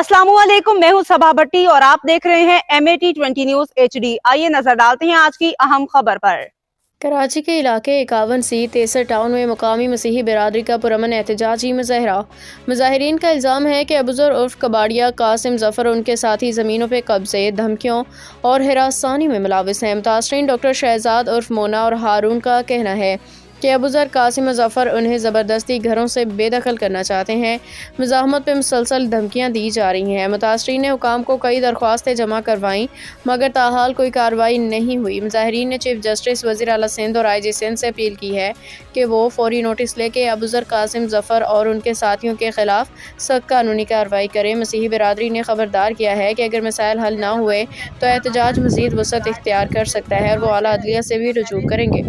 अस्सलाम वालेकुम, मैं हूं सबा भट्टी और आप देख रहे हैं MAT20 न्यूज HD। आइए नजर डालते हैं आज की अहम खबर पर। कराची के इलाके 51C 63 टाउन में मुकामी मसीही बिरादरी का पुरअमन एहतजाजी मुजाहरा। मुजाहिरीन का इल्ज़ाम है कि अबूज़र उर्फ कबाड़िया कासिम ज़फ़र उनके साथी ज़मीनों पर कब्ज़े, धमकियों और हिरासानी में मुलविस हैं। मुतासरीन डॉक्टर शहजाद उर्फ मोना और हारून का कहना है कि अबूज़र कासिम ज़फ़र उन्हें ज़बरदस्ती घरों से बेदखल करना चाहते हैं। मुज़ाहमत पर मुसलसल धमकियाँ दी जा रही हैं। मुतासरीन ने हुकाम को कई दरख्वास्तें जमा करवाईं मगर ताहाल कोई कार्रवाई नहीं हुई। मुजाहिरीन ने चीफ जस्टिस, वज़ीर आला सिंध और IG सिंध से अपील की है कि वो फौरी नोटिस लेके अबूज़र कासिम ज़फ़र और उनके साथियों के खिलाफ सख्त कानूनी कार्रवाई करें। मसीही बिरादरी ने खबरदार किया है कि अगर मसाइल हल ना हुए तो एहतजाज मज़ीद वसअत इख्तियार कर सकता है और वो आला अदलिया से भी रुजू करेंगे।